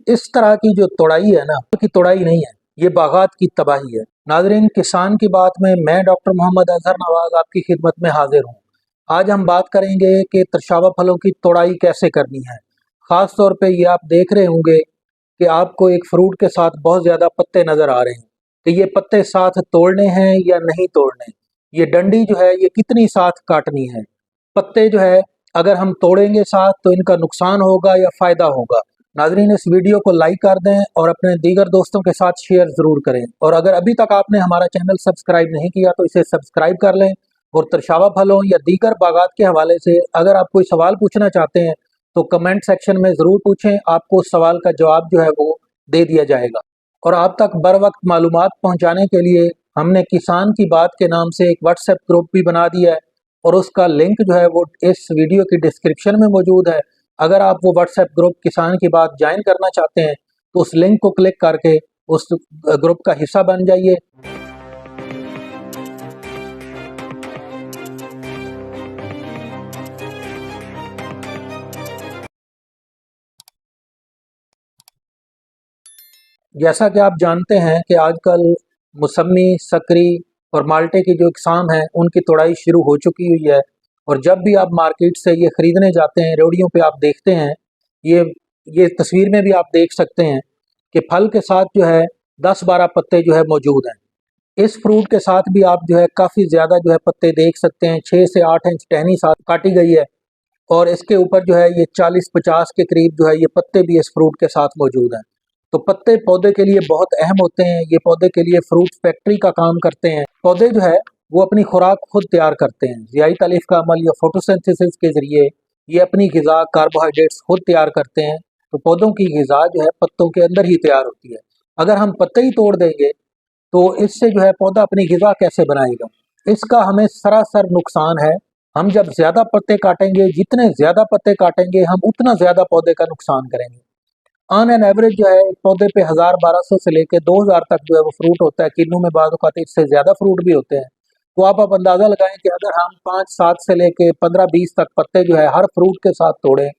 इस तरह की जो तोड़ाई है ना, की तोड़ाई नहीं है, ये बागात की तबाही है। नाज़रीन, किसान की बात में मैं डॉक्टर मोहम्मद अजहर नवाज आपकी खिदमत में हाजिर हूँ। आज हम बात करेंगे कि तर्शावा फलों की तोड़ाई कैसे करनी है। ख़ास तौर पे ये आप देख रहे होंगे कि आपको एक फ्रूट के साथ बहुत ज़्यादा पत्ते नज़र आ रहे हैं, कि ये पत्ते साथ तोड़ने हैं या नहीं तोड़ने, ये डंडी जो है ये कितनी साथ काटनी है, पत्ते जो है अगर हम तोड़ेंगे साथ तो इनका नुकसान होगा या फ़ायदा होगा। नाज़रीन, इस वीडियो को लाइक कर दें और अपने दीगर दोस्तों के साथ शेयर ज़रूर करें, और अगर अभी तक आपने हमारा चैनल सब्सक्राइब नहीं किया तो इसे सब्सक्राइब कर लें। और तर्शावा फलों या दीगर बागात के हवाले से अगर आप कोई सवाल पूछना चाहते हैं तो कमेंट सेक्शन में ज़रूर पूछें, आपको उस सवाल का जवाब जो है वो दे दिया जाएगा। और आप तक बर वक्त मालूमात पहुँचाने के लिए हमने किसान की बात के नाम से एक व्हाट्सएप ग्रुप भी बना दिया है, और उसका लिंक जो है वो इस वीडियो की डिस्क्रिप्शन में मौजूद है। अगर आप वो व्हाट्सएप ग्रुप किसान की बात ज्वाइन करना चाहते हैं तो उस लिंक को क्लिक करके उस ग्रुप का हिस्सा बन जाइए। जैसा कि आप जानते हैं कि आजकल मौसमी, सकरी और माल्टे की जो इकसाम हैं उनकी तोड़ाई शुरू हो चुकी हुई है, और जब भी आप मार्केट से ये ख़रीदने जाते हैं, रेहड़ियों पे आप देखते हैं, ये ये तस्वीर में भी आप देख सकते हैं कि फल के साथ जो है 10-12 पत्ते जो है मौजूद हैं। इस फ्रूट के साथ भी आप जो है काफ़ी ज़्यादा जो है पत्ते देख सकते हैं, 6 से 8 इंच टहनी साथ काटी गई है, और इसके ऊपर जो है ये 40-50 के करीब जो है ये पत्ते भी इस फ्रूट के साथ मौजूद हैं। तो पत्ते पौधे के लिए बहुत अहम होते हैं, ये पौधे के लिए फ्रूट फैक्ट्री का काम करते हैं। पौधे जो है वो अपनी खुराक खुद तैयार करते हैं, ज़ियाई तालीफ का अमल या फोटोसिंथेसिस के ज़रिए ये अपनी ग़िज़ा कार्बोहाइड्रेट्स खुद तैयार करते हैं। तो पौधों की ग़िज़ा जो है पत्तों के अंदर ही तैयार होती है। अगर हम पत्ते ही तोड़ देंगे तो इससे जो है पौधा अपनी ग़िज़ा कैसे बनाएगा, इसका हमें सरासर नुकसान है। हम जब ज़्यादा पत्ते काटेंगे, जितने ज़्यादा पत्ते काटेंगे हम उतना ज़्यादा पौधे का नुकसान करेंगे। ऑन एन एवरेज जो है एक पौधे पे 1000-1200 से लेके 2000 तक जो है वो फ्रूट होता है। किन्नू में बाद औक़ात इससे ज़्यादा फ्रूट भी होते हैं। तो आप अंदाज़ा लगाएं कि अगर हम 5-7 से लेके 15-20 तक पत्ते जो है हर फ्रूट के साथ तोड़ें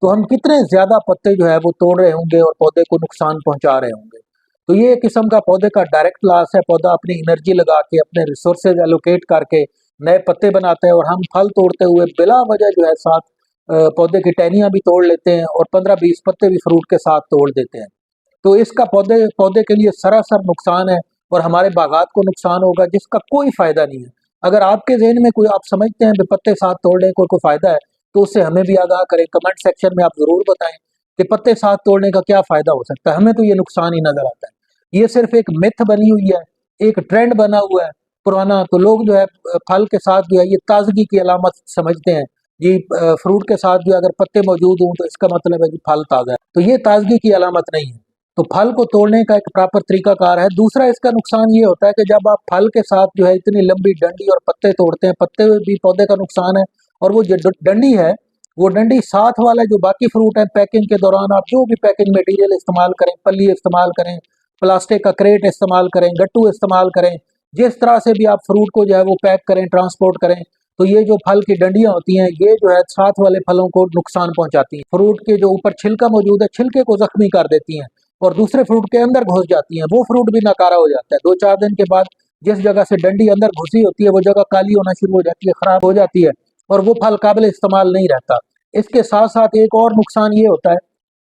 तो हम कितने ज़्यादा पत्ते जो है वो तोड़ रहे होंगे और पौधे को नुकसान पहुँचा रहे होंगे। तो ये एक किस्म का पौधे का डायरेक्ट लॉस है। पौधा अपनी एनर्जी लगा के, अपने रिसोर्सेज एलोकेट करके नए पत्ते बनाते हैं, और हम फल तोड़ते हुए बिला वजह जो है साथ पौधे की टहनियाँ भी तोड़ लेते हैं और 15-20 पत्ते भी फ्रूट के साथ तोड़ देते हैं। तो इसका पौधे पौधे के लिए सरासर नुकसान है, और हमारे बागात को नुकसान होगा जिसका कोई फ़ायदा नहीं है। अगर आपके ज़हन में कोई आप समझते हैं कि पत्ते साथ तोड़ने को कोई फ़ायदा है तो उससे हमें भी आगाह करें, कमेंट सेक्शन में आप ज़रूर बताएं कि पत्ते साथ तोड़ने का क्या फ़ायदा हो सकता है। हमें तो ये नुकसान ही नज़र आता है। ये सिर्फ एक मिथ बनी हुई है, एक ट्रेंड बना हुआ है पुराना। तो लोग जो है फल के साथ जो है ये ताजगी की अलामत समझते हैं जी। फ्रूट के साथ जो अगर पत्ते मौजूद हों तो इसका मतलब है कि फल ताज़ा है, तो ये ताजगी की अलामत नहीं है। तो फल को तोड़ने का एक प्रॉपर तरीकाकार है। दूसरा इसका नुकसान ये होता है कि जब आप फल के साथ जो है इतनी लंबी डंडी और पत्ते तोड़ते हैं, पत्ते भी पौधे का नुकसान है, और वो जो डंडी है वो डंडी साथ वाला जो बाकी फ्रूट है, पैकिंग के दौरान आप जो भी पैकिंग मटेरियल इस्तेमाल करें, पल्ली इस्तेमाल करें, प्लास्टिक का क्रेट इस्तेमाल करें, गट्टू इस्तेमाल करें, जिस तरह से भी आप फ्रूट को जो है वो पैक करें, ट्रांसपोर्ट करें, तो ये जो फल की डंडियां होती हैं ये जो है साथ वाले फलों को नुकसान पहुंचाती हैं। फ्रूट के जो ऊपर छिलका मौजूद है, छिलके को जख्मी कर देती हैं और दूसरे फ्रूट के अंदर घुस जाती हैं। वो फ्रूट भी नाकारा हो जाता है। 2-4 दिन के बाद जिस जगह से डंडी अंदर घुसी होती है वो जगह काली होना शुरू हो जाती है, खराब हो जाती है, और वो फल काबिल इस्तेमाल नहीं रहता। इसके साथ साथ एक और नुकसान ये होता है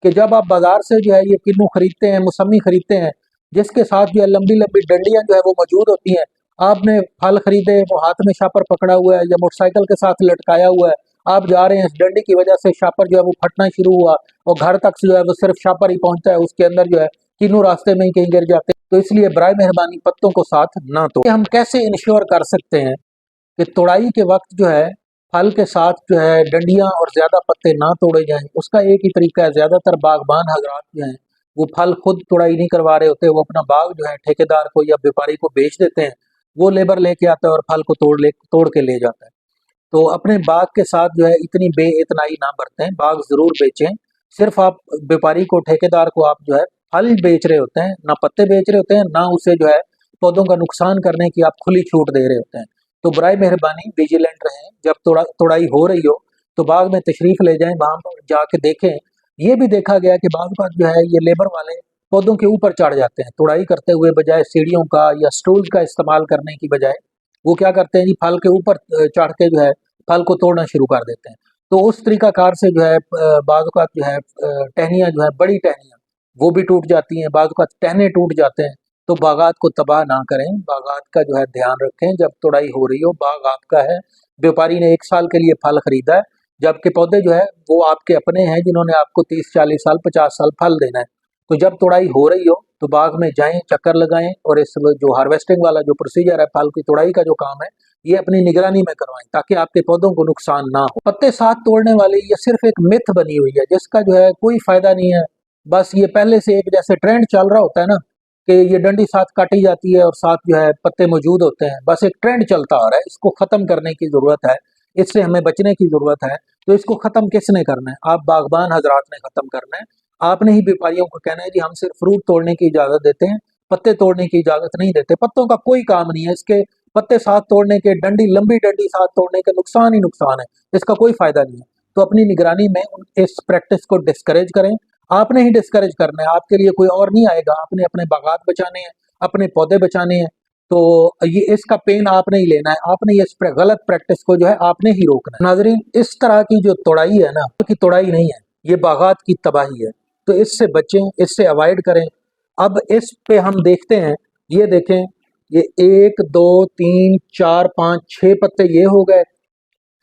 कि जब आप बाजार से जो है ये किन्नू खरीदते हैं, मौसमी खरीदते हैं, जिसके साथ जो है लंबी लंबी डंडियां जो है वो मौजूद होती हैं, आपने फल खरीदे, वो हाथ में शापर पकड़ा हुआ है या मोटरसाइकिल के साथ लटकाया हुआ है, आप जा रहे हैं, इस डंडी की वजह से शापर जो है वो फटना शुरू हुआ और घर तक जो है वो सिर्फ शापर ही पहुंचता है, उसके अंदर जो है किन्नू रास्ते में ही कहीं गिर जाते हैं। तो इसलिए बराए मेहरबानी पत्तों को साथ ना तोड़ें। हम कैसे इंश्योर कर सकते हैं कि तोड़ाई के वक्त जो है फल के साथ जो है डंडियां और ज़्यादा पत्ते ना तोड़े जाएं? उसका एक ही तरीका है। ज़्यादातर बागबान हजरात जो हैं वो फल खुद तोड़ाई नहीं करवा रहे होते, वो अपना बाग जो है ठेकेदार को या व्यापारी को बेच देते हैं। वो लेबर लेके आता है और फल को तोड़ के ले जाता है। तो अपने बाग के साथ जो है इतनी बेइतनाई ना बरतें, बाग ज़रूर बेचें। सिर्फ आप व्यापारी को, ठेकेदार को आप जो है फल बेच रहे होते हैं, ना पत्ते बेच रहे होते हैं, ना उसे जो है पौधों का नुकसान करने की आप खुली छूट दे रहे होते हैं। तो बराए मेहरबानी विजिलेंट रहें। जब तोड़ाई हो रही हो तो बाग में तशरीफ़ ले जाएं, वहाँ पर जाके देखें ये भी देखा गया कि बाज़ औक़ात जो है ये लेबर वाले पौधों के ऊपर चढ़ जाते हैं, तुड़ाई करते हुए बजाय सीढ़ियों का या स्टूल का इस्तेमाल करने की बजाय वो क्या करते हैं जी, फल के ऊपर चढ़ के जो है फल को तोड़ना शुरू कर देते हैं। तो उस तरीक़ाकार से जो है बाज़ औक़ात जो है टहनियाँ जो है, बड़ी टहनियाँ वो भी टूट जाती हैं, बाज़ औक़ात टहने टूट जाते हैं। तो बागात को तबाह ना करें, बागात का जो है ध्यान रखें जब तुड़ाई हो रही हो। बाग आपका है, व्यापारी ने 1 साल के लिए फल खरीदा है, जबकि पौधे जो है वो आपके अपने हैं जिन्होंने आपको 30-40 साल, 50 साल फल देना है। तो जब तुड़ाई हो रही हो तो बाग में जाएँ, चक्कर लगाएँ और इस जो हार्वेस्टिंग वाला जो प्रोसीजर है, फल की तुड़ाई का जो काम है, ये अपनी निगरानी में करवाएँ ताकि आपके पौधों को नुकसान ना हो। पत्ते साथ तोड़ने वाली ये सिर्फ़ एक मिथ बनी हुई है जिसका जो है कोई फ़ायदा नहीं है। बस ये पहले से एक जैसे ट्रेंड चल रहा होता है ना कि ये डंडी साथ काटी जाती है और साथ जो है पत्ते मौजूद होते हैं, बस एक ट्रेंड चलता आ रहा है, इसको ख़त्म करने की ज़रूरत है, इससे हमें बचने की ज़रूरत है। तो इसको ख़त्म किसने करना है? आप बागबान हज़रात ने ख़त्म करना है। आपने ही व्यापारियों को कहना है जी हम सिर्फ़ फ्रूट तोड़ने की इजाज़त देते हैं, पत्ते तोड़ने की इजाज़त नहीं देते। पत्तों का कोई काम नहीं है, इसके पत्ते साथ तोड़ने के, डंडी लंबी डंडी साथ तोड़ने के नुकसान ही नुकसान है, इसका कोई फ़ायदा नहीं है। तो अपनी निगरानी में इस प्रैक्टिस को डिस्करेज करें, आपने ही डिस्करेज करना है, आपके लिए कोई और नहीं आएगा, आपने अपने बागात बचाने हैं, अपने पौधे बचाने हैं, तो ये इसका पेन आपने ही लेना है, आपने ये गलत प्रैक्टिस को जो है आपने ही रोकना है। नाज़रीन, इस तरह की जो तोड़ाई है ना, की तोड़ाई नहीं है, ये बागात की तबाही है, तो इससे बचें, इससे अवॉइड करें। अब इस पे हम देखते हैं, ये देखें, ये 1, 2, 3, 4, 5, 6 पत्ते ये हो गए,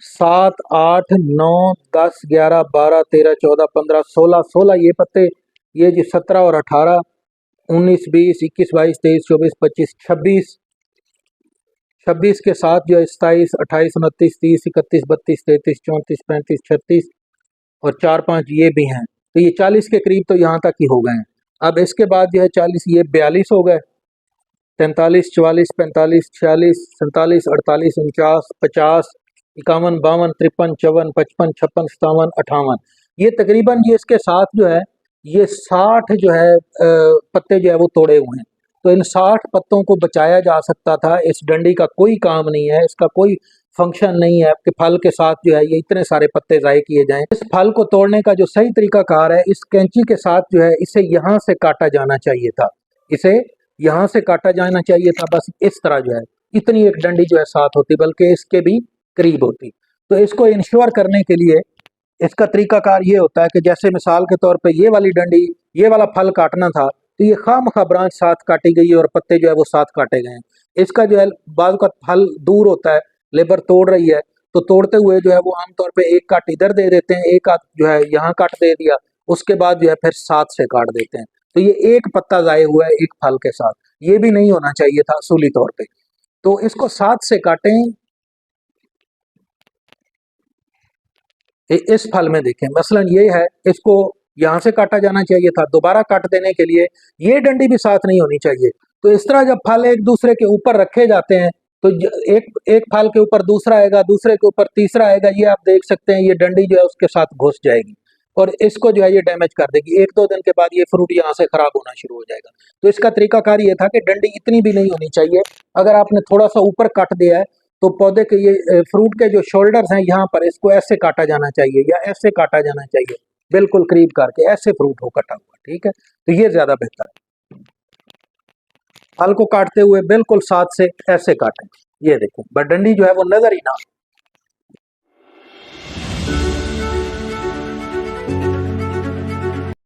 7, 8, 9, 10, 11, 12, 13, 14, 15, 16, 16 ये पत्ते, ये जी 17 और 18, 19, 20, 21, 22, 23, 24, 25, 26, 26 के साथ जो है 27, 28, 29, 30, 31, 32, 33, 34, 35, 36 और 4, 5 ये भी हैं। तो ये 40 के करीब तो यहाँ तक ही हो गए हैं। अब इसके बाद जो है 40, ये 42 हो गए, 43, 44, 45, 46, 47, 48, 49, 50, 51, 52, 53, 54, 55, 56, 57, 58 ये तकरीबन ये इसके साथ जो है ये 60 जो है पत्ते जो है वो तोड़े हुए हैं। तो इन 60 पत्तों को बचाया जा सकता था, इस डंडी का कोई काम नहीं है, इसका कोई फंक्शन नहीं है कि फल के साथ जो है ये इतने सारे पत्ते ज़ाये किए जाएँ। इस फल को तोड़ने का जो सही तरीक़ाकार है, इस कैंची के साथ जो है इसे यहाँ से काटा जाना चाहिए था, इसे यहाँ से काटा जाना चाहिए था, बस इस तरह जो है, इतनी एक डंडी जो है साथ होती, बल्कि इसके भी करीब होती। तो इसको इंश्योर करने के लिए इसका तरीक़ाकार ये होता है कि जैसे मिसाल के तौर पे ये वाली डंडी, ये वाला फल काटना था, तो ये खामख़ा ब्रांच साथ काटी गई है और पत्ते जो है वो साथ काटे गए हैं। इसका जो है बाज़ औक़ात फल दूर होता है, लेबर तोड़ रही है, तो तोड़ते हुए जो है वो आम तौर पे एक काट इधर दे देते हैं, एक काट जो है यहाँ काट दे दिया, उसके बाद जो है फिर साथ से काट देते हैं। तो ये एक पत्ता ज़ाया हुआ है एक फल के साथ, ये भी नहीं होना चाहिए था असूली तौर पे। तो इसको साथ से काटें। इस फल में देखें मसलन ये है, इसको यहाँ से काटा जाना चाहिए था, दोबारा काट देने के लिए ये डंडी भी साथ नहीं होनी चाहिए। तो इस तरह जब फल एक दूसरे के ऊपर रखे जाते हैं तो एक फल के ऊपर दूसरा आएगा, दूसरे के ऊपर तीसरा आएगा, ये आप देख सकते हैं ये डंडी जो है उसके साथ घुस जाएगी और इसको जो है ये डैमेज कर देगी। 1-2 दिन के बाद ये फ्रूट यहाँ से खराब होना शुरू हो जाएगा। तो इसका तरीकाकार ये था कि डंडी इतनी भी नहीं होनी चाहिए, अगर आपने थोड़ा सा ऊपर काट दिया है तो पौधे के ये फ्रूट के जो शोल्डर्स हैं यहाँ पर, इसको ऐसे काटा जाना चाहिए या ऐसे काटा जाना चाहिए, बिल्कुल करीब करके ऐसे फ्रूट हो कटा हुआ, ठीक है। तो ये ज़्यादा बेहतर है। फल को काटते हुए बिल्कुल साथ से ऐसे काटें, ये देखो, बट डंडी जो है वो नज़र ही ना